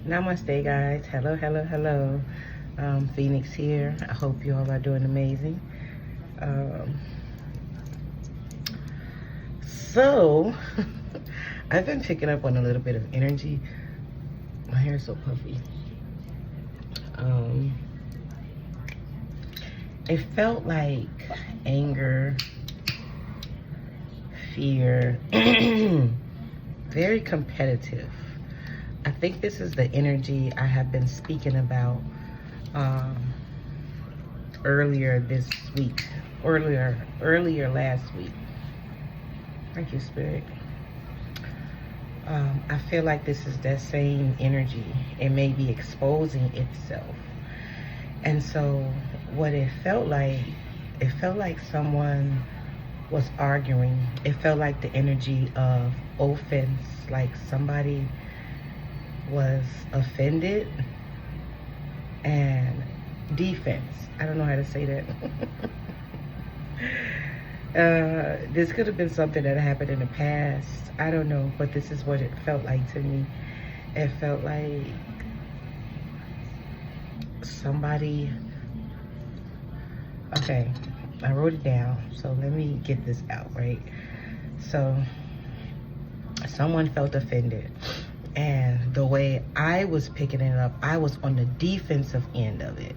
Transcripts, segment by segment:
Namaste, guys. Hello, hello, hello. Phoenix here. I hope you all are doing amazing. So, I've been picking up on a little bit of energy. My hair is so puffy. It felt like anger, fear, very competitive. I think this is the energy I have been speaking about earlier this week, earlier last week. Thank you, Spirit. I feel like this is that same energy. It may be exposing itself. And so what it felt like someone was arguing. It felt like the energy of offense, like somebody was offended, and defense. I don't know how to say that. This could have been something that happened in the past. I don't know, but this is what it felt like to me. It felt like somebody, okay, I wrote it down, so let me get this out, right? So someone felt offended, and the way I was picking it up, I was on the defensive end of it.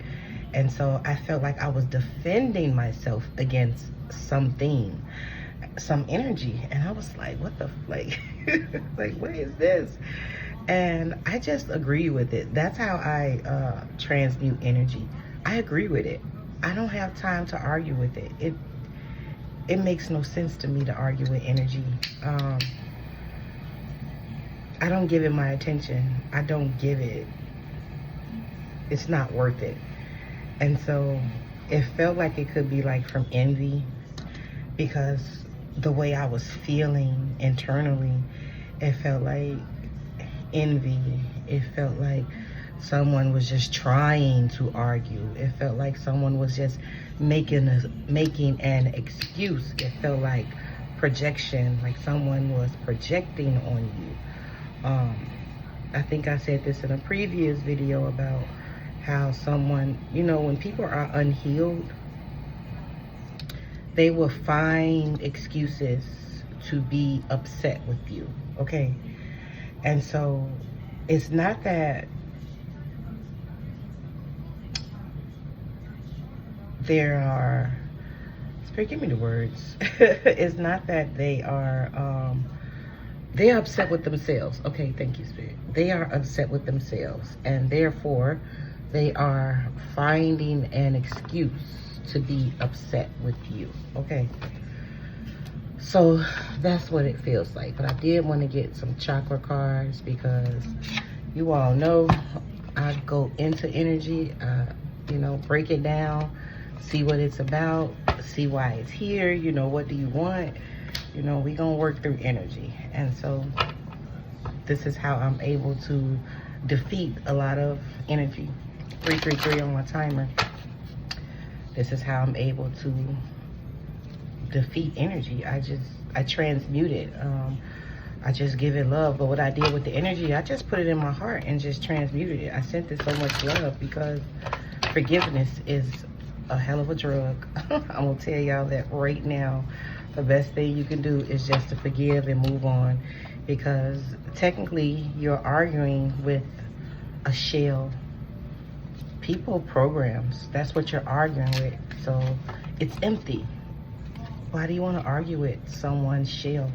And so I felt like I was defending myself against something, some energy. And I was like, what the, like, like, what is this? And I just agree with it. That's how I transmute energy. I agree with it. I don't have time to argue with it. It makes no sense to me to argue with energy. I don't give it my attention. I don't give it. It's not worth it. And so it felt like it could be like from envy, because the way I was feeling internally, it felt like envy. It felt like someone was just trying to argue. It felt like someone was just making an excuse. It felt like projection, like someone was projecting on you. I think I said this in a previous video about how someone, you know, when people are unhealed, they will find excuses to be upset with you, okay? And so it's not that there are, Spirit, give me the words. It's not that they are, they're upset with themselves. Okay, thank you, Spirit. They are upset with themselves, and therefore they are finding an excuse to be upset with you, okay? So that's what it feels like. But I did want to get some chakra cards, because you all know I go into energy, you know, break it down, see what it's about, see why it's here, you know, what do you want? You know, we gonna work through energy. And so this is how I'm able to defeat a lot of energy. 333 on my timer. This is how I'm able to defeat energy. I transmute it. I just give it love. But what I did with the energy, I just put it in my heart and just transmuted it. I sent it so much love, because forgiveness is a hell of a drug. I'm gonna tell y'all that right now. The best thing you can do is just to forgive and move on, because technically you're arguing with a shell. People, programs, that's what you're arguing with. So it's empty. Why do you want to argue with someone's shell?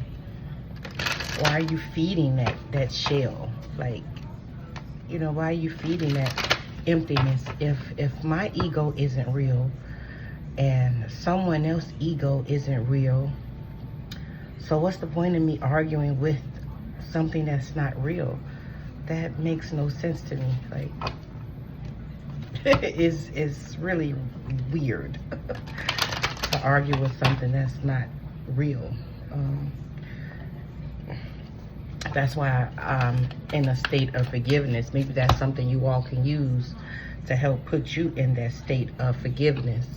Why are you feeding that shell? Like, you know, why are you feeding that emptiness? If my ego isn't real and someone else's ego isn't real, so what's the point of me arguing with something that's not real? That makes no sense to me. Like, it's really weird to argue with something that's not real. That's why I'm in a state of forgiveness. Maybe that's something you all can use to help put you in that state of forgiveness.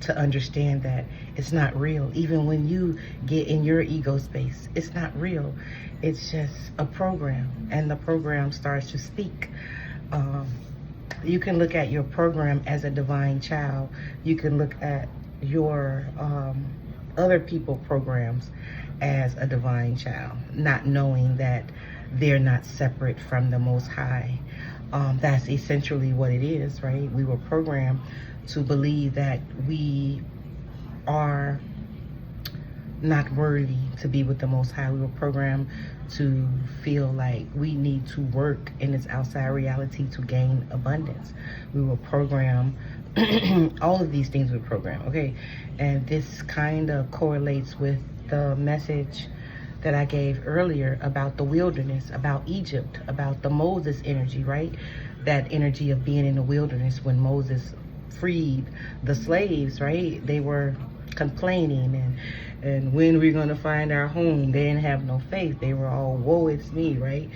To understand that It's not real. Even when you get in your ego space, it's not real. It's just a program, and the program starts to speak. You can look at your program as a divine child. You can look at your other people programs as a divine child, not knowing that they're not separate from the Most High. That's essentially what it is, right? We were programmed to believe that we are not worthy to be with the Most High. We were programmed to feel like we need to work in this outside reality to gain abundance. We were programmed, all of these things were programmed, okay? And this kind of correlates with the message that I gave earlier about the wilderness, about Egypt, about the Moses energy, right? That energy of being in the wilderness when Moses freed the slaves, right? They were complaining and when we're gonna find our home. They didn't have no faith. They were all, woe it's me, right?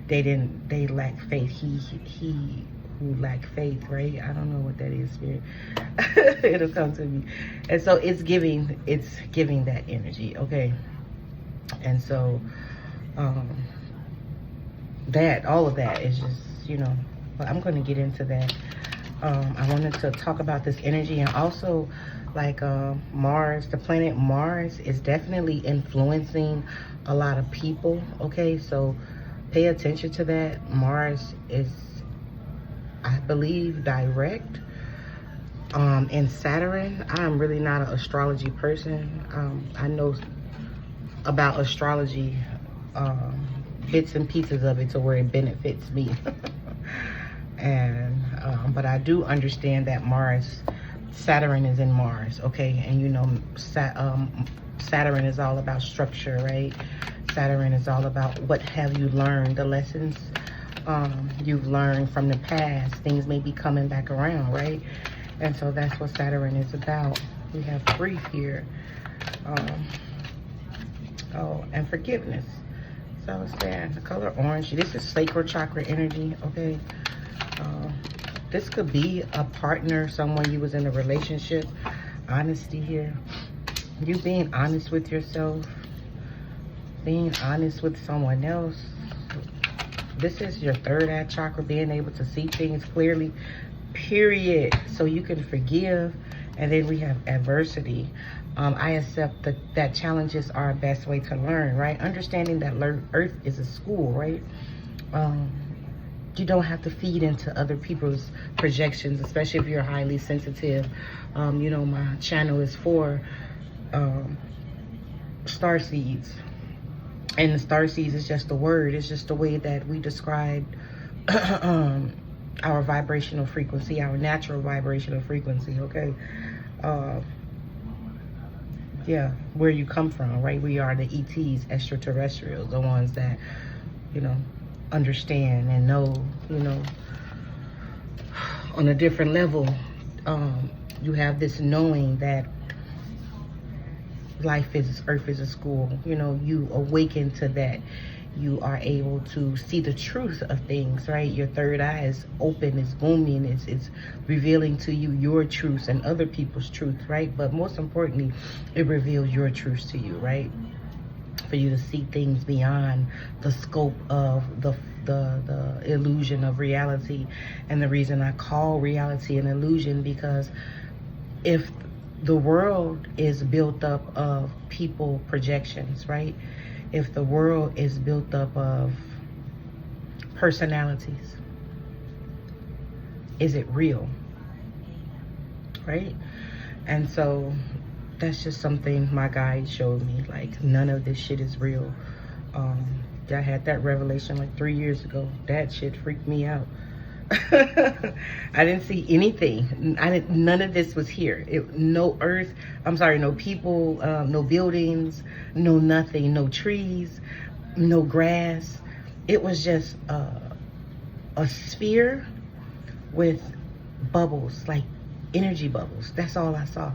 They lacked faith. He who lacked faith, right? I don't know what that is, Spirit. It'll come to me. And so it's giving that energy, okay? And so all of that is just, you know, but I'm going to get into that. I wanted to talk about this energy, and also like Mars, the planet Mars is definitely influencing a lot of people, okay? So pay attention to that. Mars is, I believe, direct in Saturn. I'm really not an astrology person. I know about astrology, bits and pieces of it to where it benefits me. And but I do understand that Saturn is in Mars, okay? And you know, Saturn is all about structure, right? Saturn is all about what have you learned, the lessons you've learned from the past. Things may be coming back around, right? And so that's what Saturn is about. We have grief here. Oh, and forgiveness. So I was saying, the color orange, this is sacral chakra energy, okay? This could be a partner, someone you was in a relationship. Honesty here. You being honest with yourself. Being honest with someone else. This is your third eye chakra, being able to see things clearly, period. So you can forgive. And then we have adversity. I accept that challenges are our best way to learn, right? Understanding that Earth is a school, right? You don't have to feed into other people's projections, especially if you're highly sensitive. You know, my channel is for star seeds. And the star seeds is just a word. It's just the way that we describe our vibrational frequency, our natural vibrational frequency, okay? Yeah, where you come from, right? We are the ETs, extraterrestrials, the ones that, you know, understand and know, you know, on a different level. You have this knowing that Earth is a school. You know, you awaken to that. You are able to see the truth of things, right? Your third eye is open, it's booming, it's revealing to you your truths and other people's truth, right? But most importantly, it reveals your truths to you, right? For you to see things beyond the scope of the illusion of reality. And the reason I call reality an illusion, because if the world is built up of people projections, right? If the world is built up of personalities, is it real? Right? And so that's just something my guide showed me. Like, none of this shit is real. I had that revelation like 3 years ago. That shit freaked me out. I didn't see anything. None of this was here. No earth, no people, no buildings, no nothing, no trees, no grass. It was just a sphere with bubbles, like energy bubbles. That's all I saw.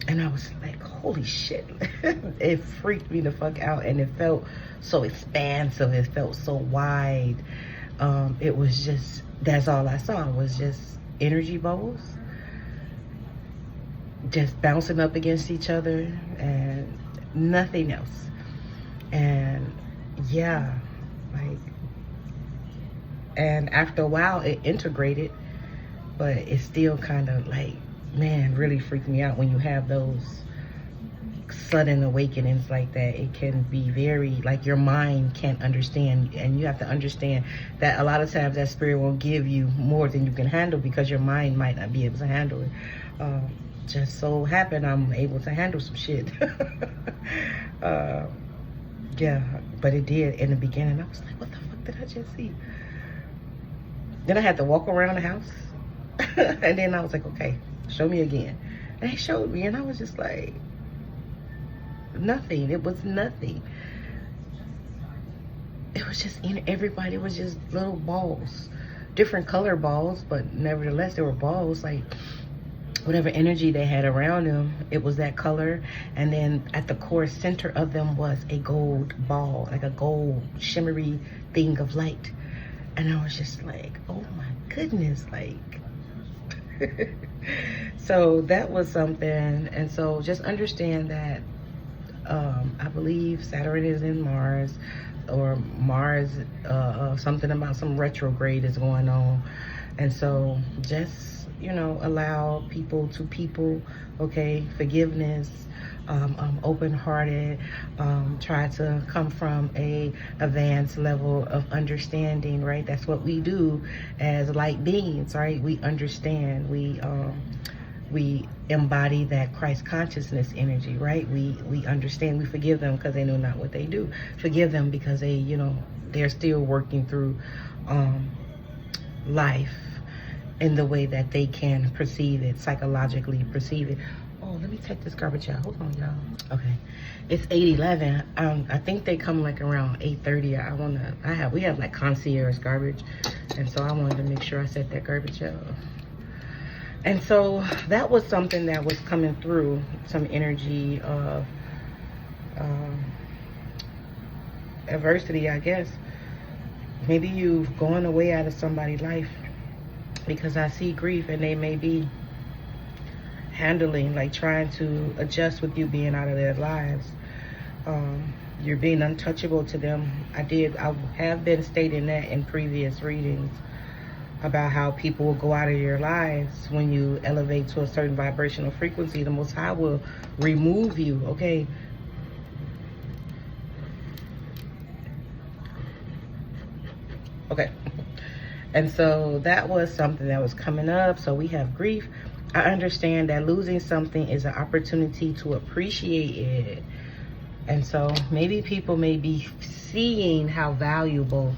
And I was like, holy shit. It freaked me the fuck out, and it felt so expansive. It felt so wide. It was just, that's all I saw was just energy bubbles just bouncing up against each other and nothing else. And yeah, like, and after a while it integrated, but it still kind of like, man, really freaked me out when you have those sudden awakenings like that. It can be very, like, your mind can't understand, and you have to understand that a lot of times that spirit will give you more than you can handle because your mind might not be able to handle it. Just so happened I'm able to handle some shit. Yeah, but it did in the beginning. I was like, what the fuck did I just see? Then I had to walk around the house. And then I was like, okay, show me again. And he showed me, and I was just like, nothing. It was nothing. It was just, everybody was just little balls, different color balls, but nevertheless they were balls. Like, whatever energy they had around them, it was that color. And then at the core center of them was a gold ball, like a gold shimmery thing of light. And I was just like, oh my goodness, like. So that was something. And so just understand that I believe Saturn is in Mars, or Mars, something about some retrograde is going on. And so just, allow people to people, okay, forgiveness, open-hearted, try to come from a advanced level of understanding, right? That's what we do as light beings, right? We understand, we embody that Christ consciousness energy, right? We understand, we forgive them because they know not what they do. Forgive them because they, they're still working through life in the way that they can perceive it, psychologically perceive it. Oh, let me take this garbage out. Hold on, y'all. Okay, it's 8:11. I think they come like around 8:30. We have like concierge garbage, and so I wanted to make sure I set that garbage out. And so that was something that was coming through, some energy of adversity, I guess. Maybe you've gone away out of somebody's life, because I see grief, and they may be handling, like trying to adjust with you being out of their lives. You're being untouchable to them. I have been stating that in previous readings about how people will go out of your lives when you elevate to a certain vibrational frequency. The Most High will remove you, okay? Okay. And so that was something that was coming up. So we have grief. I understand that losing something is an opportunity to appreciate it. And so maybe people may be seeing how valuable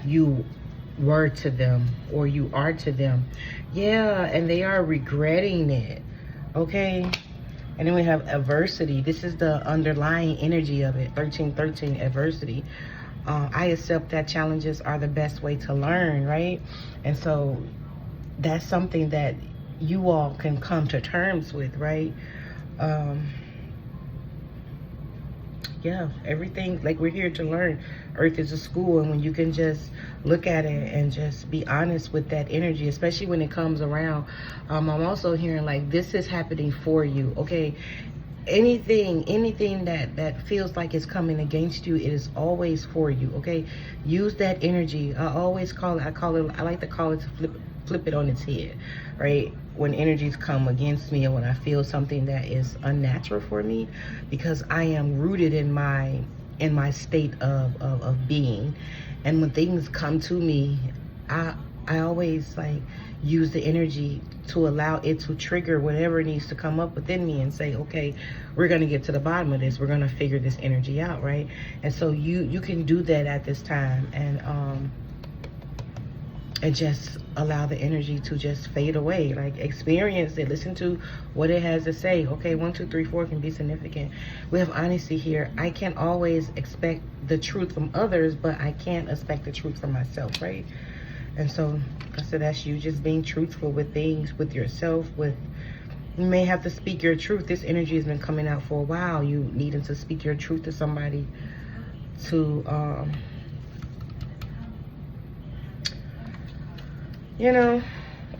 you were to them, or you are to them. Yeah, and they are regretting it, okay? And then we have adversity. This is the underlying energy of it, 1313, adversity. I accept that challenges are the best way to learn, right? And so that's something that you all can come to terms with, right? Yeah, everything, like, we're here to learn. Earth is a school, and when you can just look at it and just be honest with that energy, especially when it comes around. I'm also hearing, like, this is happening for you, okay? Anything that feels like it's coming against you, it is always for you, okay? Use that energy. I like to call it to flip it on its head, right? When energies come against me, or when I feel something that is unnatural for me, because I am rooted in my state of being. And when things come to me, I always like use the energy to allow it to trigger whatever needs to come up within me, and say, okay, we're going to get to the bottom of this. We're going to figure this energy out, right? And so you can do that at this time, and just allow the energy to just fade away. Like, experience it, listen to what it has to say. Okay, 1, 2, 3, 4 can be significant. We have honesty here. I can't always expect the truth from others, but I can expect the truth from myself, right? And so that's you just being truthful with things, with yourself, you may have to speak your truth. This energy has been coming out for a while. You needing to speak your truth to somebody, to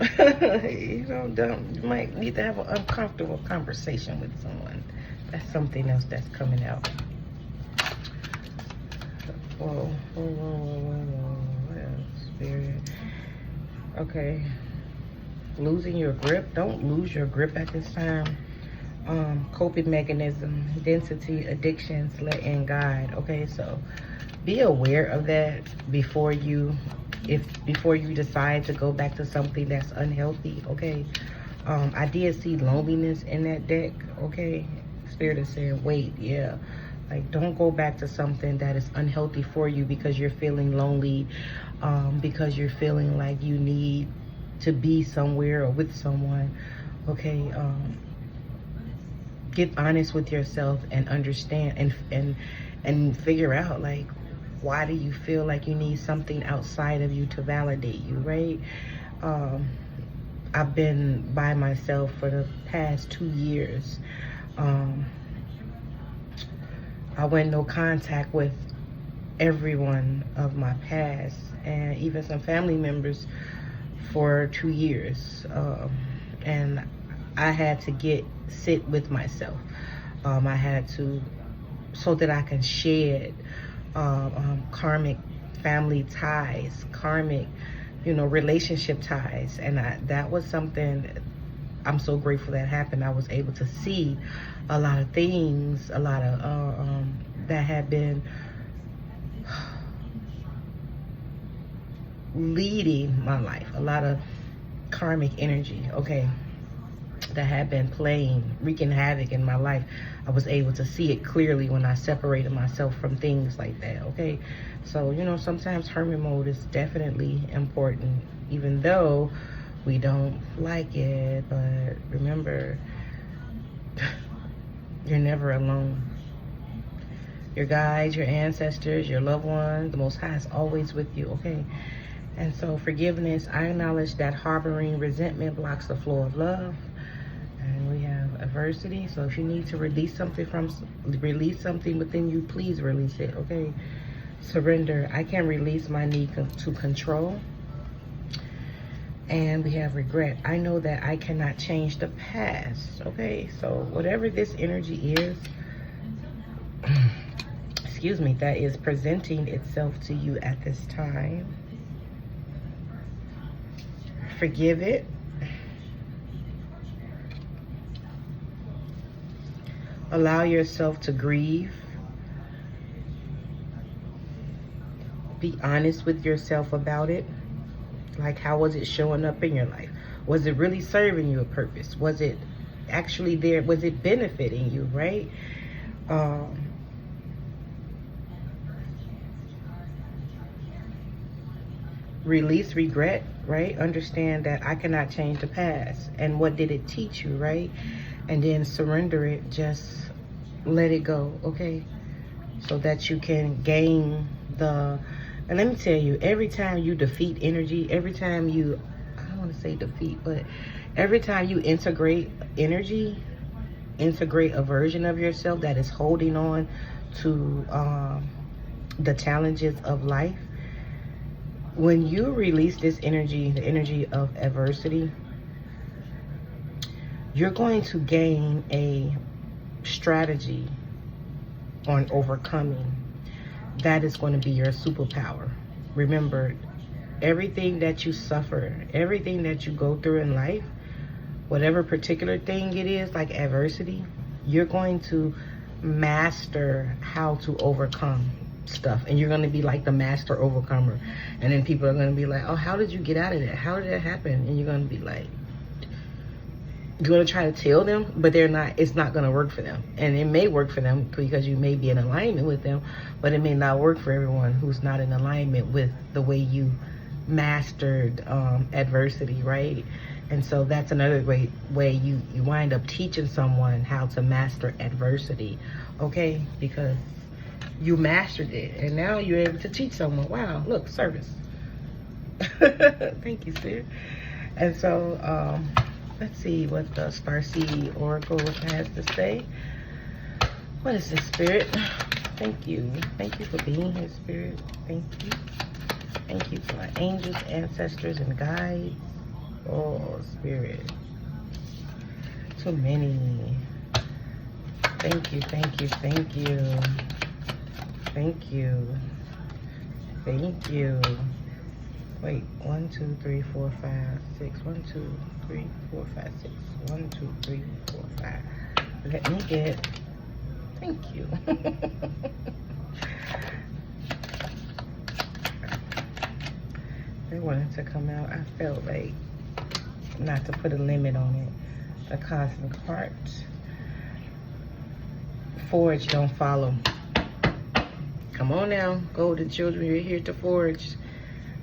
You might need to have an uncomfortable conversation with someone. That's something else that's coming out. Whoa. What else, Spirit? Okay. Losing your grip. Don't lose your grip at this time. Coping mechanism, density, addictions, let in guide. Okay, so be aware of that before you decide to go back to something that's unhealthy. Okay, I did see loneliness in that deck. Okay, Spirit is saying wait, yeah, like don't go back to something that is unhealthy for you because you're feeling lonely, because you're feeling like you need to be somewhere or with someone. Okay, get honest with yourself and understand and figure out, like, why do you feel like you need something outside of you to validate you, right? I've been by myself for the past 2 years. I went no contact with everyone of my past and even some family members for 2 years, and I had to sit with myself. I had to, so that I can shed karmic family ties, karmic, relationship ties. And that was something I'm so grateful that happened. I was able to see a lot of things, a lot of that had been leading my life, a lot of karmic energy, okay, that had been wreaking havoc in my life. I was able to see it clearly when I separated myself from things like that, okay? So, sometimes hermit mode is definitely important, even though we don't like it. But remember, you're never alone. Your guides, your ancestors, your loved ones, the Most High is always with you, okay? And so forgiveness, I acknowledge that harboring resentment blocks the flow of love. And we have adversity. So if you need to release something within you, please release it, okay? Surrender. I can release my need to control. And we have regret. I know that I cannot change the past, okay? So whatever this energy is, excuse me, that is presenting itself to you at this time, forgive it. Allow yourself to grieve. Be honest with yourself about it. Like, how was it showing up in your life? Was it really serving you a purpose? Was it actually there? Was it benefiting you, right? Release regret, right? Understand that I cannot change the past. And what did it teach you, right? And then surrender it. Just let it go, okay? So that you can gain and let me tell you, every time you defeat energy, every time you, I don't want to say defeat, but every time you integrate energy, integrate a version of yourself that is holding on to the challenges of life, when you release this energy, the energy of adversity, you're going to gain a strategy on overcoming. That is going to be your superpower. Remember, everything that you suffer, everything that you go through in life, whatever particular thing it is, like adversity, you're going to master how to overcome stuff. And you're going to be like the master overcomer. And then people are going to be like, oh, how did you get out of that? How did that happen? And you're going to be like, you're going to try to tell them, but it's not going to work for them. And it may work for them because you may be in alignment with them, but it may not work for everyone who's not in alignment with the way you mastered adversity, right? And so that's another great way you wind up teaching someone how to master adversity, okay? Because you mastered it, and now you're able to teach someone. Wow, look, service. Thank you, Spirit. And so, let's see what the Starseed Oracle has to say. What is this, Spirit? Thank you. Thank you for being here, Spirit. Thank you. Thank you for my angels, ancestors, and guides. Oh, Spirit. Too many. Thank you, thank you, thank you. Thank you. Thank you. Wait, 1, 2, 3, 4, 5, 6. 1, 2, 3, 4, 5, 6. 1, 2, 3, 4, 5. Let me get. Thank you. They wanted to come out. I felt like not to put a limit on it. The cosmic heart. Forge, don't follow. Come on now, golden children, you're here to forge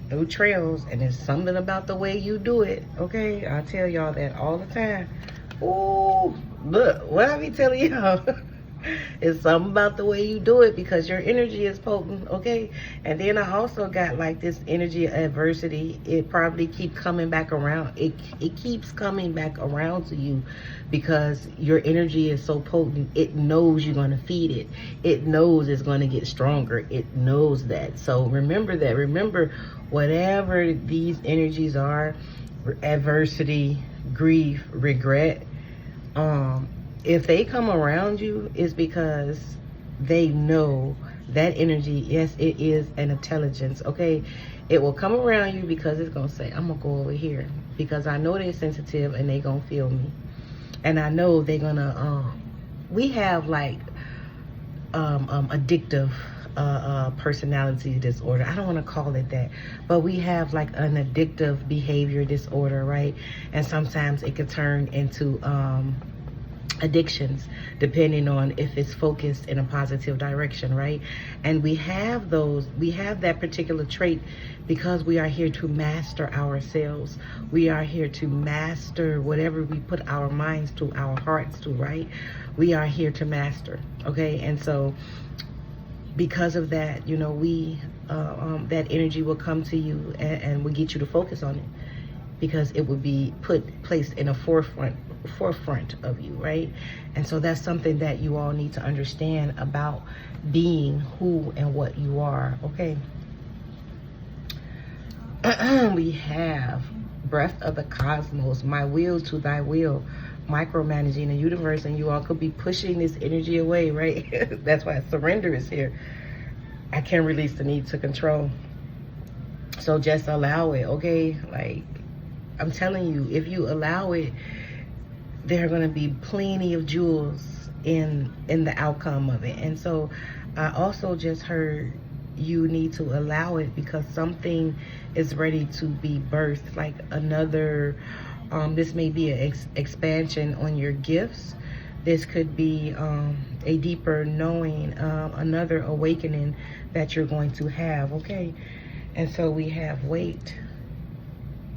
new trails, and there's something about the way you do it, okay? I tell y'all that all the time. Ooh, look, what I be telling y'all? It's something about the way you do it, because your energy is potent, okay? And then I also got like this energy of adversity. It probably keep coming back around. It keeps coming back around to you because your energy is so potent. It knows you're going to feed it. It knows it's going to get stronger. It knows that. So remember that. Remember, whatever these energies are, adversity, grief, regret, if they come around you, it's because they know that energy, yes, it is an intelligence, okay? It will come around you because it's going to say, I'm going to go over here because I know they're sensitive and they going to feel me. And I know they're going to, we have like addictive personality disorder. I don't want to call it that, but we have like an addictive behavior disorder, right? And sometimes it could turn into addictions, depending on if it's focused in a positive direction, right? And we have that particular trait because we are here to master ourselves. We are here to master whatever we put our minds to, our hearts to, right? We are here to master, okay? And so because of that, you know, that energy will come to you and will get you to focus on it, because it would be placed in a forefront of you, right? And so that's something that you all need to understand about being who and what you are, okay? We have breath of the cosmos, my will to thy will, micromanaging the universe, and you all could be pushing this energy away, right? That's why surrender is here. I can't release the need to control. So just allow it, okay? Like, I'm telling you, if you allow it, there are going to be plenty of jewels in the outcome of it. And so I also just heard you need to allow it because something is ready to be birthed, like another, this may be an expansion on your gifts. This could be a deeper knowing, another awakening that you're going to have, okay? And so we have wait.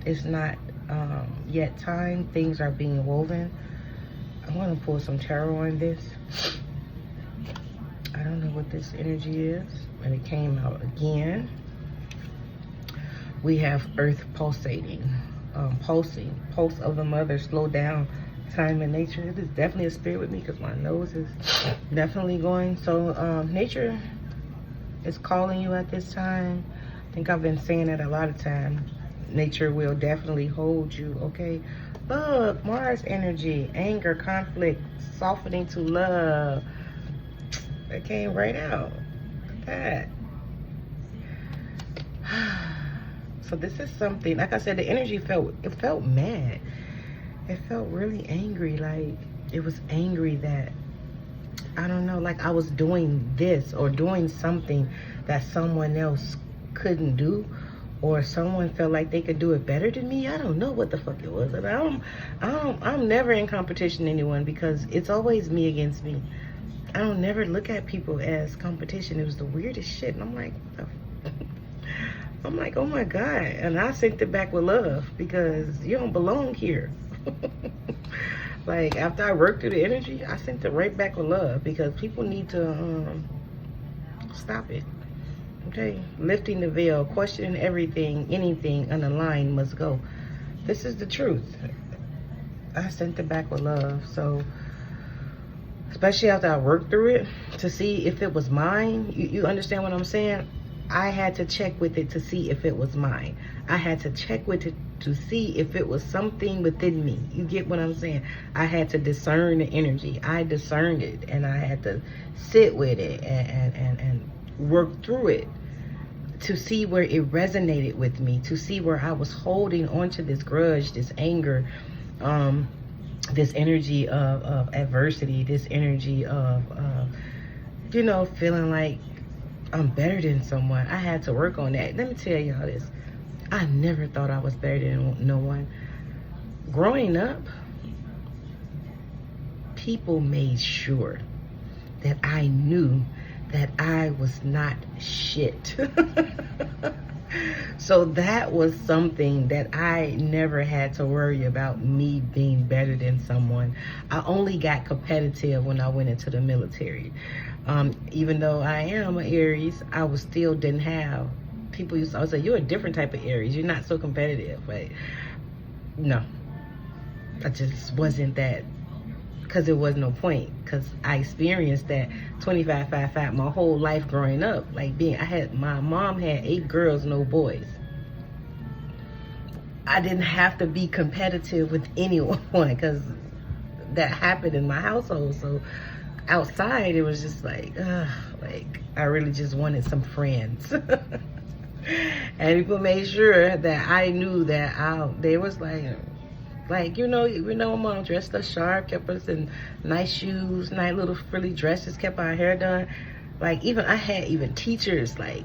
It's not yet time. Things are being woven. I want to pull some tarot on this. I don't know what this energy is, but it came out again. We have earth pulsating, pulsing, pulse of the mother, slow down, time and nature. It is definitely a spirit with me because my nose is definitely going. So nature is calling you at this time. I think I've been saying it a lot of times. Nature will definitely hold you, okay? Look, Mars energy, anger, conflict, softening to love. That came right out. Look at that. So this is something, like I said, the energy felt mad. It felt really angry. Like, it was angry that, I don't know, like I was doing this or doing something that someone else couldn't do, or someone felt like they could do it better than me. I don't know what the fuck it was. And I'm never in competition with anyone because it's always me against me. I don't never look at people as competition. It was the weirdest shit. And I'm like, what the I'm like, oh my God. And I sent it back with love because you don't belong here. Like, after I worked through the energy, I sent it right back with love because people need to stop it. Okay, lifting the veil, questioning everything, anything unaligned must go. This is the truth. I sent it back with love. So, especially after I worked through it, to see if it was mine, you understand what I'm saying? I had to check with it to see if it was mine. I had to check with it to see if it was something within me. You get what I'm saying? I had to discern the energy. I discerned it, and I had to sit with it and work through it to see where it resonated with me, to see where I was holding onto this grudge, this anger, this energy of adversity, this energy of, you know, feeling like I'm better than someone. I had to work on that. Let me tell y'all this. I never thought I was better than no one. Growing up, people made sure that I knew that I was not shit. So that was something that I never had to worry about, me being better than someone. I only got competitive when I went into the military. Even though I am an Aries, I was still didn't have, people used to always say, you're a different type of Aries, you're not so competitive. But no, I just wasn't that, because there was no point, because I experienced that 25-5-5 my whole life growing up. Like my mom had 8 girls, no boys. I didn't have to be competitive with anyone because that happened in my household. So outside, it was just like I really just wanted some friends. And people made sure that I knew that they was like, you know, mom dressed us sharp, kept us in nice shoes, nice little frilly dresses, kept our hair done. Like, I had even teachers, like,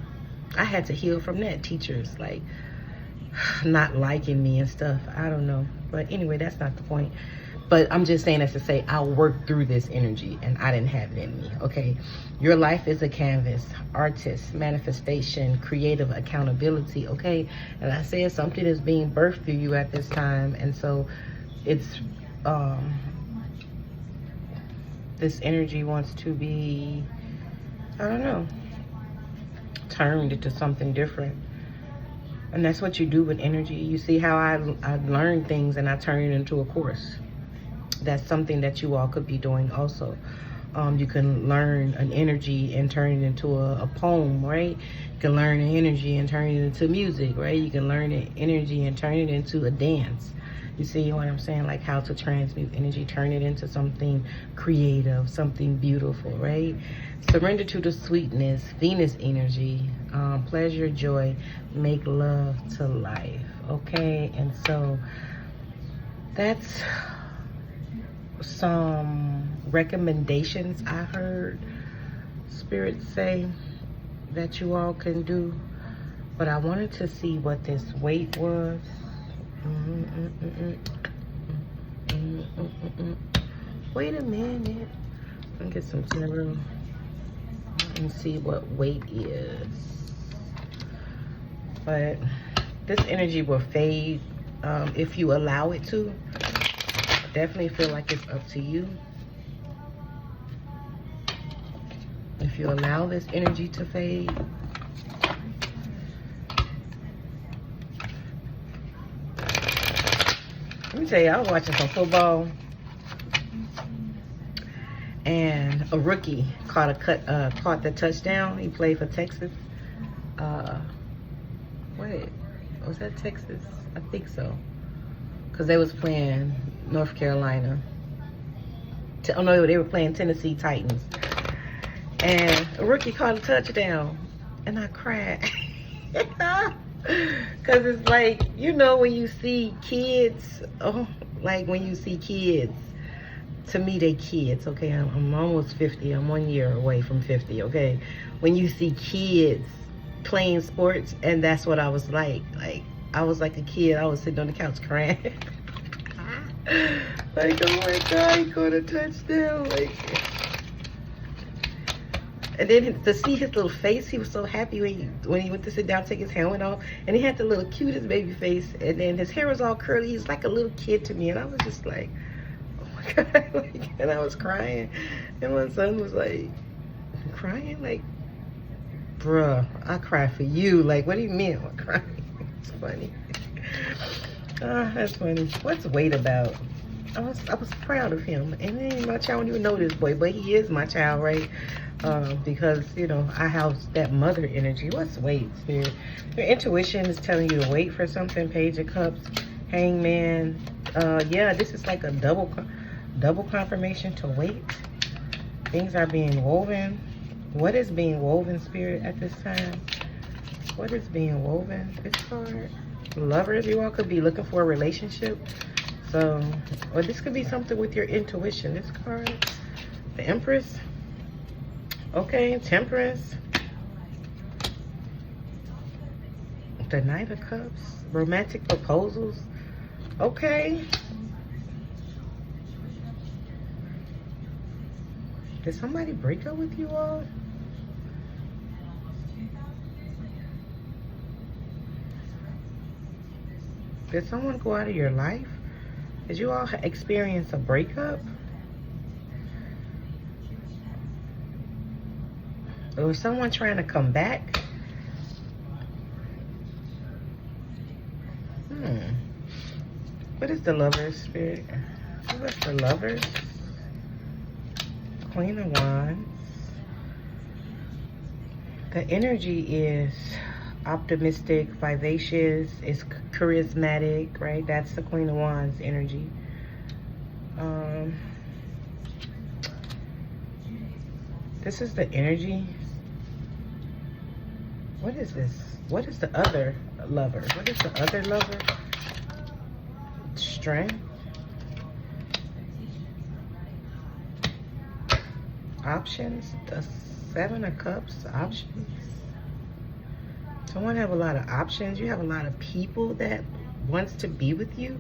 I had to heal from that. Teachers, like, not liking me and stuff. I don't know. But anyway, that's not the point. But I'm just saying that to say I worked through this energy and I didn't have it in me, okay? Your life is a canvas, artist, manifestation, creative accountability, okay? And I said something is being birthed through you at this time. And so it's, this energy wants to be, I don't know, turned into something different. And that's what you do with energy. You see how I learn things and I turn it into a course. That's something that you all could be doing also. You can learn an energy and turn it into a poem, right? You can learn an energy and turn it into music, right? You can learn an energy and turn it into a dance. You see what I'm saying? Like how to transmute energy, turn it into something creative, something beautiful, right? Surrender to the sweetness, Venus energy, pleasure, joy, make love to life, okay? And so that's some recommendations I heard Spirit say that you all can do. But I wanted to see what this weight was. Wait a minute. Let me get some tarot and see what weight is. But this energy will fade if you allow it to. Definitely feel like it's up to you. If you allow this energy to fade. Let me tell you, I was watching some football and a rookie caught the touchdown. He played for Texas. Wait, was that Texas? I think so. Because they was playing North Carolina. Oh no, they were playing Tennessee Titans. And a rookie caught a touchdown. And I cried. Because it's like, you know, when you see kids, like when you see kids, to me they kids, okay? I'm almost 50. I'm 1 year away from 50, okay? When you see kids playing sports, and that's what I was like. Like, I was like a kid. I was sitting on the couch crying. Like, oh my God, he caught a touchdown. Like, and then to see his little face, he was so happy when he went to sit down, take his helmet off, and he had the little cutest baby face, and then his hair was all curly. He's like a little kid to me, and I was just like, oh my God, like, and I was crying, and my son was like, crying, like, bruh, I cry for you. Like, what do you mean I'm crying? It's funny. That's funny. What's weight about? I was proud of him, and then my child don't even know this boy, but he is my child, right? because, you know, I have that mother energy. Let's wait, Spirit. Your intuition is telling you to wait for something. Page of Cups, Hangman. Yeah, this is like a double confirmation to wait. Things are being woven. What is being woven, Spirit, at this time? What is being woven? This card. Lovers, you all could be looking for a relationship. So, or this could be something with your intuition. This card, the Empress. Okay, Temperance. The Knight of Cups. Romantic proposals. Okay. Did somebody break up with you all? Did someone go out of your life? Did you all experience a breakup? Or was someone trying to come back? What is the Lover's, Spirit? What's the Lovers? Queen of Wands. The energy is optimistic, vivacious, it's charismatic, right? That's the Queen of Wands energy. This is the energy. What is this? What is the other lover? What is the other lover? Strength. Options. The Seven of Cups. Options. Someone have a lot of options. You have a lot of people that wants to be with you.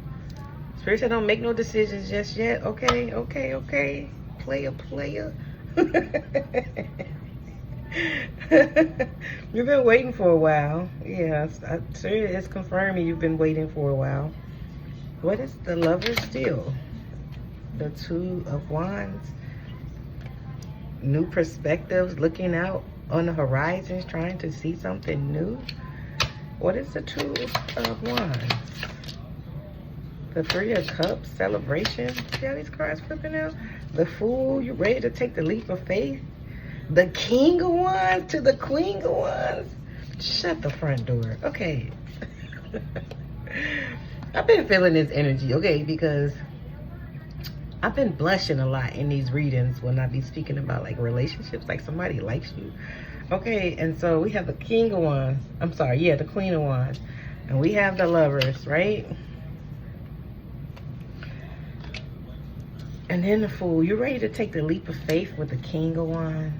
Spirit said don't make no decisions just yet. Okay, okay, okay. Player. You've been waiting for a while. Yes, Spirit is confirming you've been waiting for a while. What is the Lover's deal? The Two of Wands. New perspectives, looking out on the horizons, trying to see something new. What is the Two of Wands? The Three of Cups, celebration. See how these cards flipping out? The Fool, you ready to take the leap of faith? The King of Wands to the Queen of Wands. Shut the front door. Okay. I've been feeling this energy, okay, because I've been blushing a lot in these readings when I be speaking about like relationships, like somebody likes you. Okay, and so we have the King of Wands. I'm sorry, yeah, the Queen of Wands. And we have the Lovers, right? And then the Fool. You ready to take the leap of faith with the King of Wands?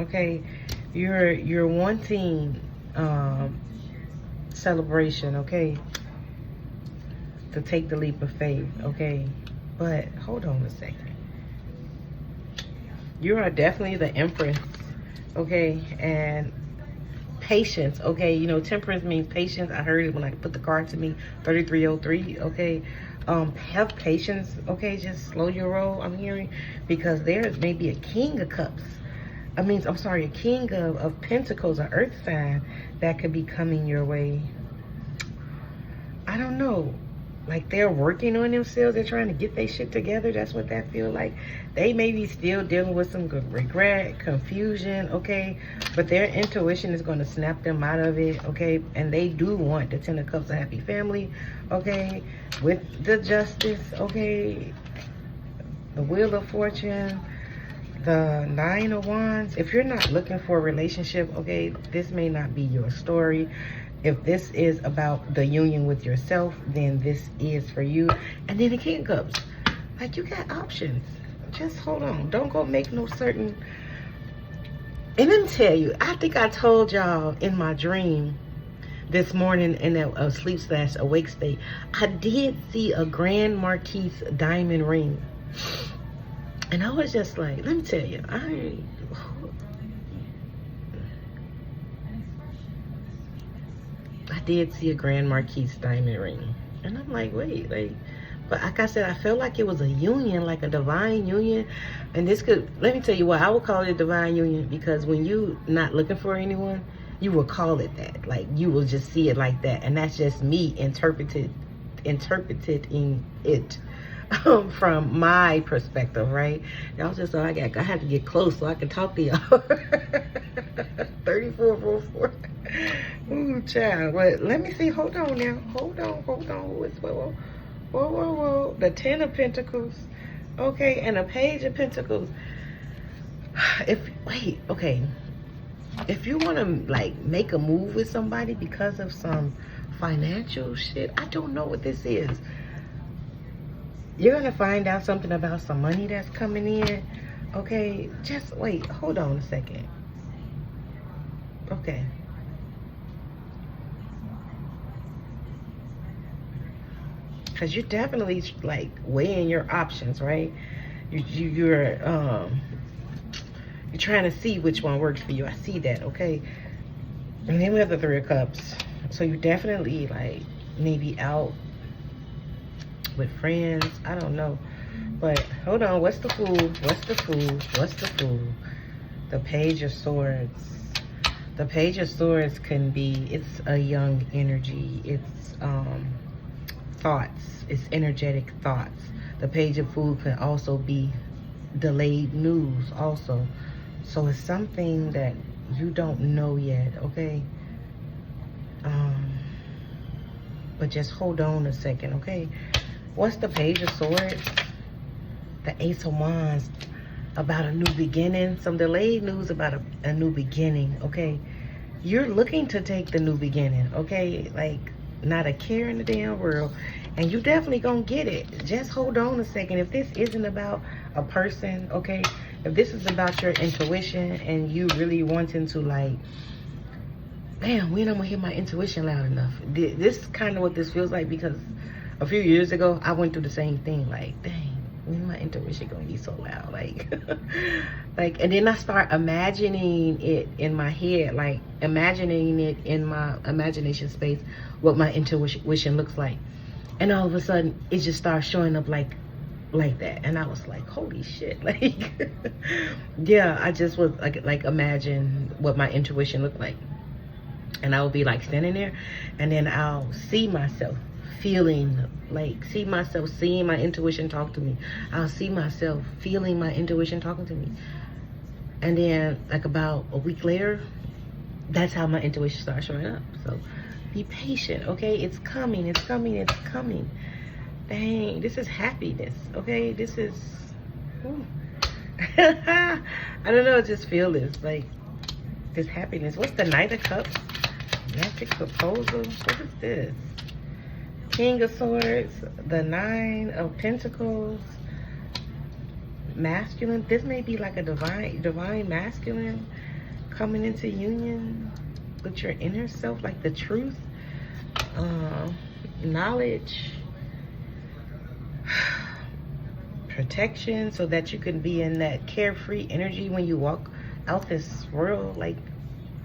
Okay, you're wanting celebration, okay? To take the leap of faith, okay? But hold on a second. You are definitely the Empress, okay? And patience, okay? You know, temperance means patience. I heard it when I put the card to me, 3303, okay? Have patience, okay? Just slow your roll, I'm hearing, because there may be a King of Cups. I'm sorry, a King of Pentacles, an Earth sign that could be coming your way. I don't know. Like they're working on themselves. They're trying to get their shit together. That's what that feels like. They may be still dealing with some regret, confusion, okay? But their intuition is going to snap them out of it, okay? And they do want the Ten of Cups, a happy family, okay? With the Justice, okay? The Wheel of Fortune, the Nine of Wands. If you're not looking for a relationship, okay, this may not be your story. If this is about the union with yourself, then this is for you. And then the King of Cups. Like, you got options. Just hold on. Don't go make no certain... And let me tell you, I think I told y'all in my dream this morning in a sleep/awake state, I did see a Grand Marquis diamond ring. And I was just like, let me tell you, I did see a Grand Marquis diamond ring. And I'm like, wait, like, but like I said, I felt like it was a union, like a divine union. And this could, let me tell you what, I would call it a divine union, because when you not looking for anyone, you will call it that. Like, you will just see it like that. And that's just me interpreting it. from my perspective, right? Y'all just so I had to get close so I can talk to y'all. 3444. Ooh, child. But let me see. Hold on now. Hold on. Whoa. The 10 of Pentacles. Okay, and a Page of Pentacles. Okay. If you want to like make a move with somebody because of some financial shit, I don't know what this is. You're gonna find out something about some money that's coming in. Okay, just wait. Hold on a second. Okay. Because you're definitely like weighing your options, right? You're trying to see which one works for you. I see that, okay? And then we have the 3 of Cups. So you definitely like maybe out with friends. I don't know. But hold on. What's the Fool? The Page of Swords. The Page of Swords can be, it's a young energy. It's thoughts. It's energetic thoughts. The Page of Fool can also be delayed news also. So it's something that you don't know yet, okay? But just hold on a second, okay? What's the Page of Swords? The Ace of Wands. About a new beginning. Some delayed news about a new beginning, okay? You're looking to take the new beginning, okay? Like, not a care in the damn world. And you definitely gonna get it. Just hold on a second. If this isn't about a person, okay? If this is about your intuition and you really wanting to like, damn, when I'm gonna hear my intuition loud enough? This is kind of what this feels like, because a few years ago, I went through the same thing. Like, dang, when my intuition gonna be so loud? Like, and then I start imagining it in my head, like imagining it in my imagination space, what my intuition looks like. And all of a sudden, it just starts showing up like that. And I was like, holy shit. Like, yeah, I just was like imagine what my intuition looked like. And I would be like standing there, and then I'll see myself feeling, like seeing my intuition talk to me. I'll see myself feeling my intuition talking to me. And then like about a week later, that's how my intuition starts showing up. So be patient, okay? It's coming. Dang, this is happiness, okay? This is, I don't know, I just feel this, like, this happiness. What's the Knight of Cups? Romantic proposal? What is this? King of Swords, the 9 of Pentacles, masculine. This may be like a divine masculine coming into union with your inner self, like the truth, knowledge, protection, so that you can be in that carefree energy when you walk out this world, like,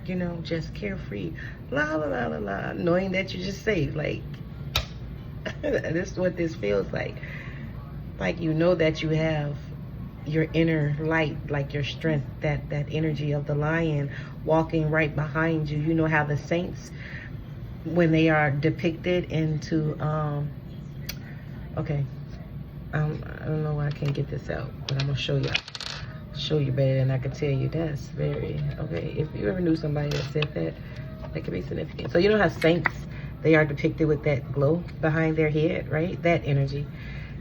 you know, just carefree, la la la la la, knowing that you're just safe. Like, this is what this feels like. Like, you know that you have your inner light, like your strength, that energy of the lion walking right behind you. You know how the saints, when they are depicted into okay, I don't know why I can't get this out, but I'm gonna show you better than I can tell you. That's very okay. If you ever knew somebody that said that could be significant. So you know how saints, they are depicted with that glow behind their head, right? That energy.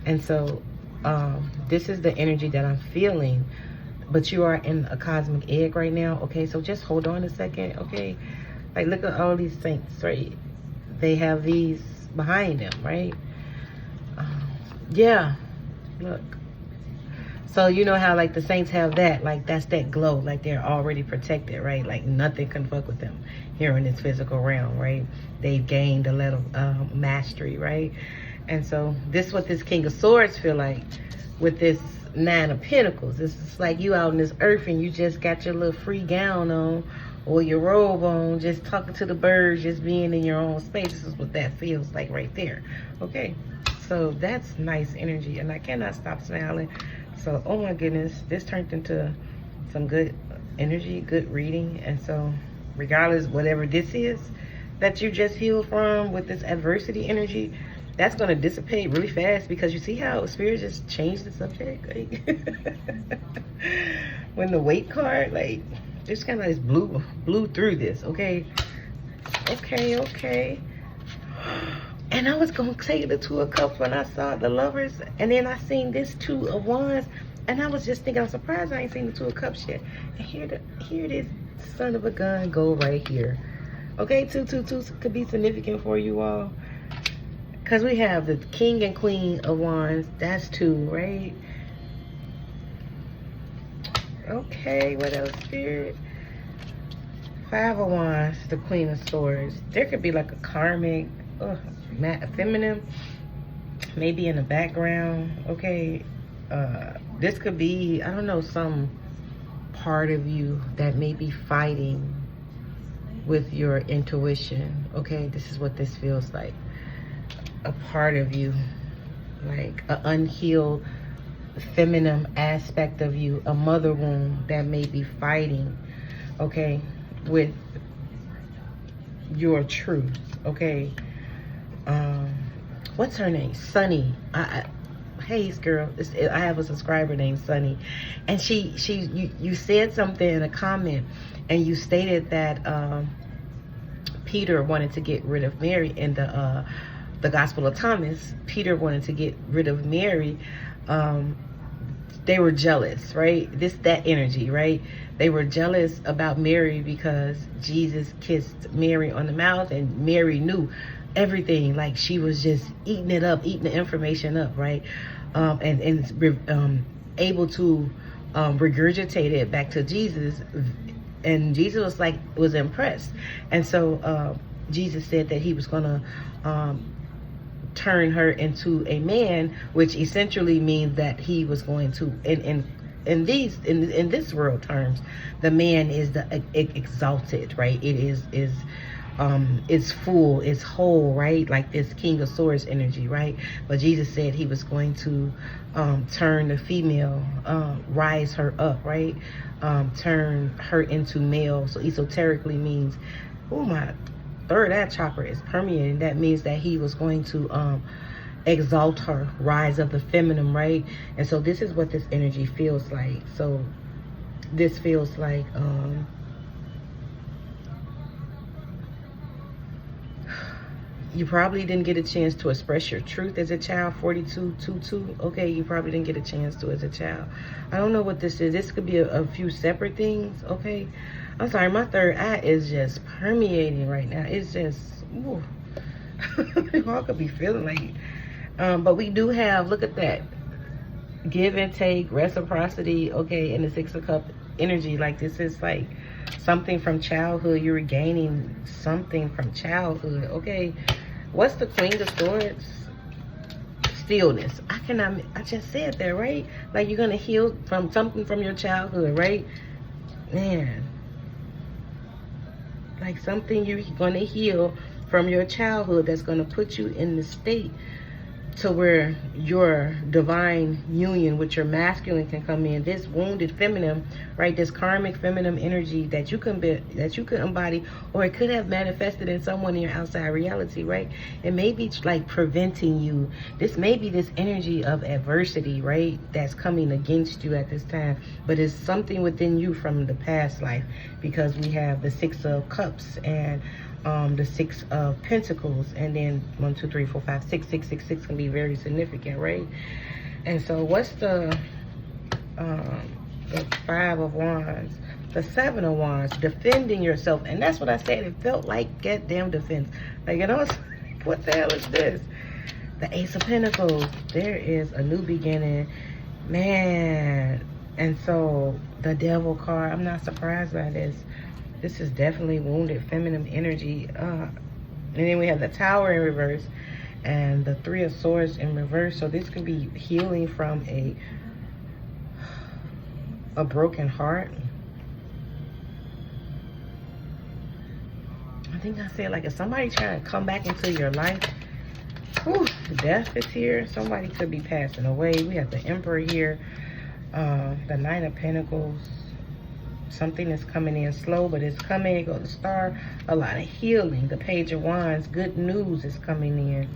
And so this is the energy that I'm feeling, but you are in a cosmic egg right now, okay? So just hold on a second, okay? Like, look at all these saints, right? They have these behind them, right? Yeah, look. So you know how like the saints have that, like that's that glow, like they're already protected, right? Like nothing can fuck with them here in this physical realm, right? They've gained a little mastery, right? And so this is what this King of Swords feel like with this 9 of Pentacles. It's just like you out in this earth and you just got your little free gown on or your robe on, just talking to the birds, just being in your own space. This is what that feels like right there, okay? So that's nice energy, and I cannot stop smiling. So, oh my goodness, this turned into some good energy, good reading. And so regardless, whatever this is that you just healed from with this adversity energy, that's going to dissipate really fast, because you see how Spirit just changed the subject? Like, when the weight card, like, just kind of just blew through this, okay? Okay. And I was going to say the Two of Cups when I saw the Lovers, and then I seen this Two of Wands, and I was just thinking, I'm surprised I ain't seen the Two of Cups yet. And here this son of a gun go right here. Okay, 222 could be significant for you all, because we have the King and Queen of Wands. That's 2, right? Okay, what else, Spirit? 5 of Wands, the Queen of Swords. There could be like a karmic, feminine, maybe in the background. Okay, this could be, I don't know, some part of you that may be fighting with your intuition. Okay, this is what this feels like. A part of you, like an unhealed feminine aspect of you, a mother wound that may be fighting, okay, with your truth. Okay, what's her name? Sunny. Hey girl, I have a subscriber named Sunny, and you said something in a comment, and you stated that Peter wanted to get rid of Mary in the Gospel of Thomas. Peter wanted to get rid of Mary. They were jealous, right? That energy, right? They were jealous about Mary because Jesus kissed Mary on the mouth, and Mary knew everything. Like, she was just eating it up, eating the information up, right? And able to regurgitate it back to Jesus. And Jesus was impressed. And so Jesus said that he was gonna turn her into a man, which essentially means that he was going to, in this world terms, the man is the exalted, right? It is full, it's whole, right? Like this King of Swords energy, right? But Jesus said he was going to turn the female, rise her up, right? Turn her into male. So esoterically means, oh my, third eye chakra is permeating. That means that he was going to exalt her, rise of the feminine, right? And so this is what this energy feels like. So this feels like you probably didn't get a chance to express your truth as a child. 4222. Okay, you probably didn't get a chance to as a child. I don't know what this is. This could be a few separate things. Okay, I'm sorry, my third eye is just permeating right now. It's just, ooh. Y'all could be feeling like it. But we do have, look at that, give and take, reciprocity. Okay, and the Six of Cups energy. Like, this is like something from childhood. You're regaining something from childhood. Okay, what's the Queen of Swords? Stillness. I just said that, right? Like, you're gonna heal from something from your childhood, right? Man, like something you're gonna heal from your childhood that's gonna put you in the state to where your divine union with your masculine can come in. This wounded feminine, right? This karmic feminine energy that you can embody, or it could have manifested in someone in your outside reality, right? It may be like preventing you. This may be this energy of adversity, right? That's coming against you at this time, but it's something within you from the past life, because we have the Six of Cups and the Six of Pentacles, and then 1, 2, 3, 4, 5, 6, 6, 6, 6 can be very significant, right? And so what's the Five of Wands, the Seven of Wands? Defending yourself. And that's what I said, it felt like goddamn defense. Like, you know, it's like, what the hell is this? The Ace of Pentacles. There is a new beginning, man. And so the Devil card, I'm not surprised by this. This is definitely wounded feminine energy. And then we have the Tower in reverse and the Three of Swords in reverse. So this could be healing from a broken heart. I think I said, like, if somebody trying to come back into your life, whew, death is here. Somebody could be passing away. We have the Emperor here, the Nine of Pentacles. Something is coming in slow, but it's coming. It goes the Star, a lot of healing. The Page of Wands, good news is coming in.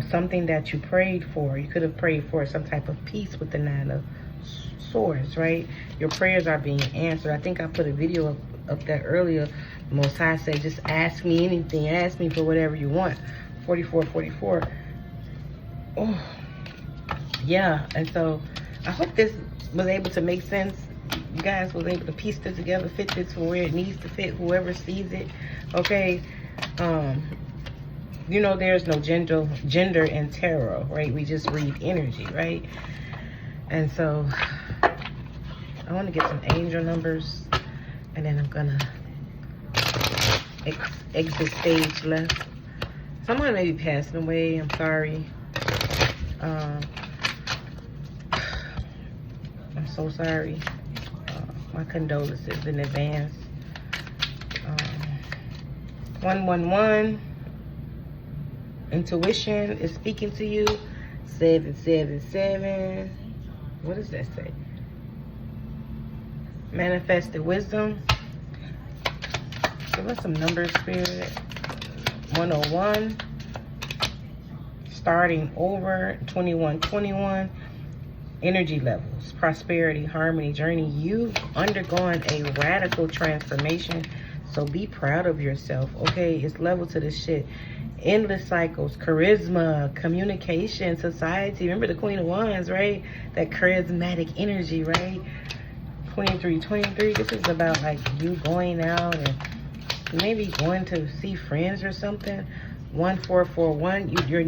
something that you prayed for. You could have prayed for some type of peace with the 9 of Swords, right? Your prayers are being answered. I think I put a video up there earlier. Most High said, just ask me anything. Ask me for whatever you want. 4444. Oh, yeah. And so I hope this was able to make sense. You guys was able to piece this together, fit this for where it needs to fit, whoever sees it. Okay. You know, there's no gender in tarot, right? We just read energy, right? And so I want to get some angel numbers, and then I'm gonna exit stage left. Someone may be passing away. I'm sorry. I'm so sorry. My condolences in advance. 111. Intuition is speaking to you. 777. What does that say? Manifested wisdom. Give us some numbers, Spirit. 101. Starting over. 2121. Energy levels. Prosperity, harmony, journey. You've undergone a radical transformation. So be proud of yourself. Okay, it's level to this shit. Endless cycles, charisma, communication, society. Remember the Queen of Wands, right? That charismatic energy, right? 2323. This is about like you going out and maybe going to see friends or something. 1441. Your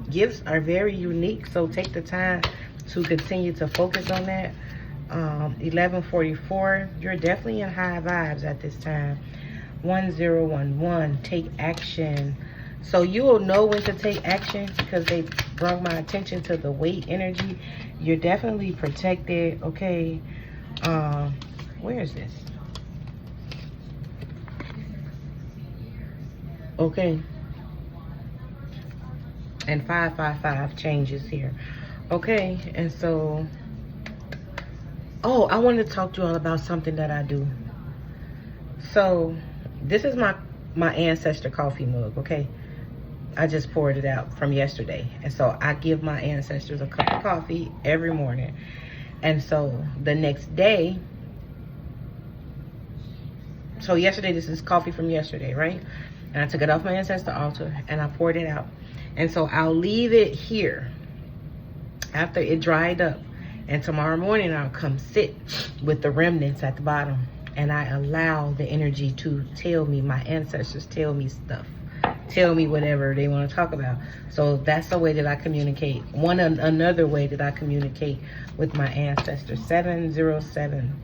gifts are very unique, so take the time to continue to focus on that. 1144. You're definitely in high vibes at this time. 1011. Take action. So you will know when to take action because they brought my attention to the weight energy. You're definitely protected. Okay. Where is this? Okay. And 555 changes here. Okay. And so, oh, I wanted to talk to you all about something that I do. So this is my Ancestor coffee mug. Okay. I just poured it out from yesterday. And so I give my ancestors a cup of coffee every morning. And so the next day, so yesterday, this is coffee from yesterday, right? And I took it off my ancestor altar and I poured it out. And so I'll leave it here after it dried up. And tomorrow morning, I'll come sit with the remnants at the bottom. And I allow the energy to tell me, my ancestors tell me stuff. Tell me whatever they want to talk about. So that's the way that I communicate. Another way that I communicate with my ancestors. 707.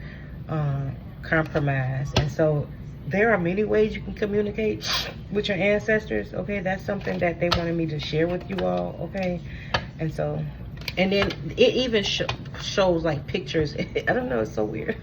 Compromise. And so there are many ways you can communicate with your ancestors. Okay, that's something that they wanted me to share with you all. Okay, and so, and then it even shows like pictures. I don't know, it's so weird.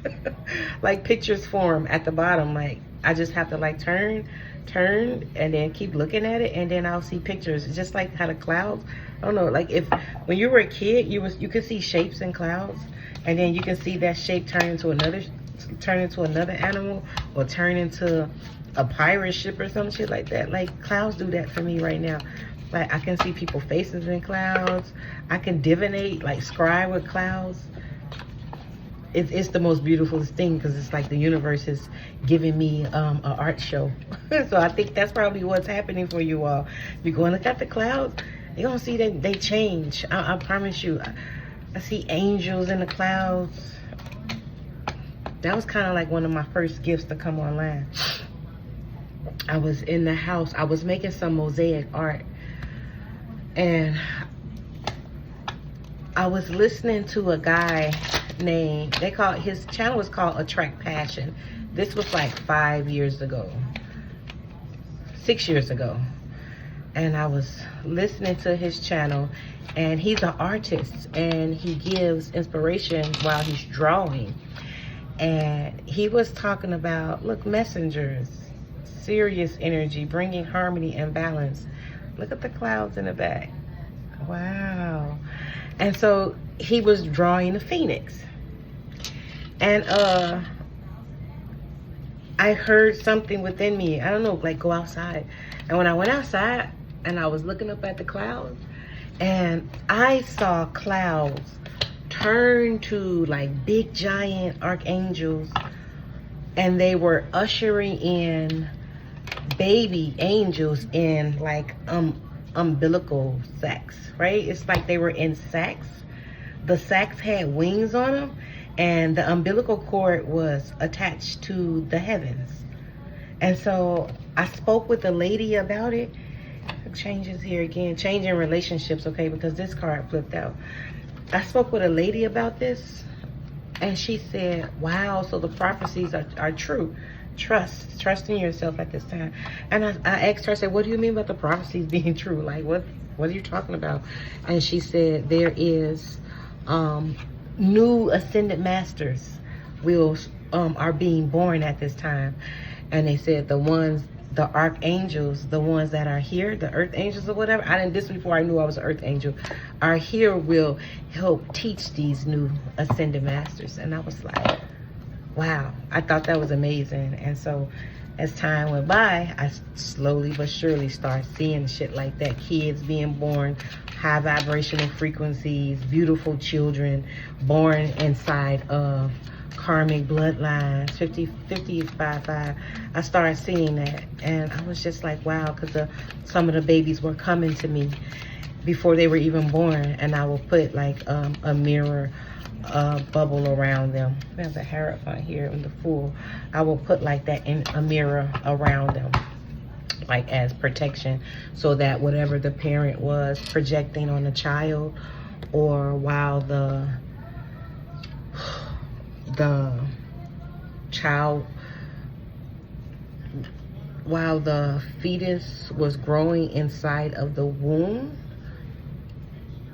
Like pictures form at the bottom. Like I just have to like turn and then keep looking at it, and then I'll see pictures. It's just like how the clouds, I don't know, like if when you were a kid you could see shapes in clouds, and then you can see that shape turn into another animal, or turn into a pirate ship or some shit like that. Like clouds do that for me right now. Like I can see people's faces in clouds. I can divinate, like scry with clouds. It's the most beautiful thing, because it's like the universe is giving me an art show. So I think that's probably what's happening for you all. If you go and look at the clouds, you're gonna see that they change. I promise you. I see angels in the clouds. That was kind of like one of my first gifts to come online. I was in the house. I was making some mosaic art, and I was listening to a guy named, his channel was called Attract Passion. This was like 5 years ago, 6 years ago. And I was listening to his channel, and he's an artist, and he gives inspiration while he's drawing. And he was talking about, look, messengers, serious energy, bringing harmony and balance. Look at the clouds in the back. Wow. And so he was drawing a phoenix. And I heard something within me, I don't know, like go outside. And when I went outside and I was looking up at the clouds, And I saw clouds turn to like big giant archangels, and they were ushering in baby angels in like umbilical sacks, right? It's like they were in sacks. The sacks had wings on them, and the umbilical cord was attached to the heavens. And so I spoke with a lady about it. Changes here again, changing relationships, okay, because this card flipped out. I spoke with a lady about this, and she said, wow, so the prophecies are true. Trust in yourself at this time. And I asked her, I said, what do you mean about the prophecies being true? Like, what are you talking about? And she said, there is new ascended masters are being born at this time. And they said the archangels, the ones that are here, the earth angels or whatever, this before I knew I was an earth angel, are here, will help teach these new ascended masters. And I was like, wow, I thought that was amazing. And so as time went by, I slowly but surely started seeing shit like that. Kids being born, high vibrational frequencies, beautiful children born inside of karmic bloodlines, 55. I started seeing that, and I was just like, wow, because some of the babies were coming to me before they were even born, and I will put like a mirror bubble around them. There's a hierophant here in the Fool. I will put like that in a mirror around them, like as protection, so that whatever the parent was projecting on the child, or while the fetus was growing inside of the womb,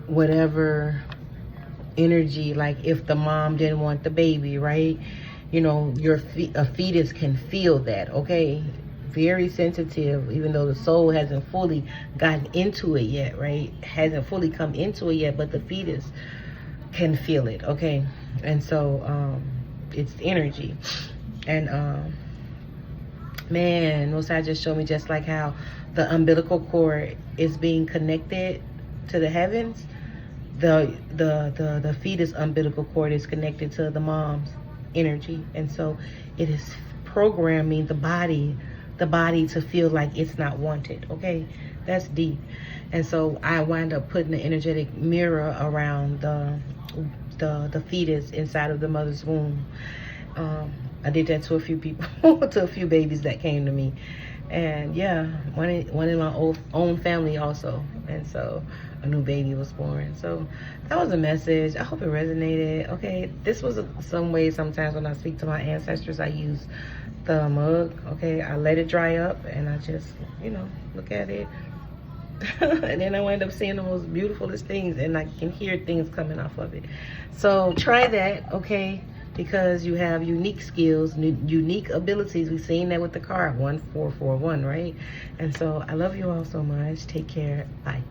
whatever energy, like if the mom didn't want the baby, right? You know, a fetus can feel that, okay? Very sensitive, even though the soul hasn't fully gotten into it yet, right? Hasn't fully come into it yet, but the fetus can feel it, okay? And so it's energy. And man, Most High just showed me just like how the umbilical cord is being connected to the heavens. The fetus umbilical cord is connected to the mom's energy, and so it is programming the body to feel like it's not wanted, okay? That's deep. And so I wind up putting the energetic mirror around the fetus inside of the mother's womb. I did that to a few people, to a few babies that came to me. And yeah, one in my own family also. And so a new baby was born. So that was a message. I hope it resonated. Okay, this was some way sometimes when I speak to my ancestors, I use the mug. Okay, I let it dry up and I just, look at it. And then I wind up seeing the most beautifulest things, and I can hear things coming off of it. So try that, okay? Because you have unique skills, unique abilities. We've seen that with the card 1441, right? And so I love you all so much. Take care. Bye.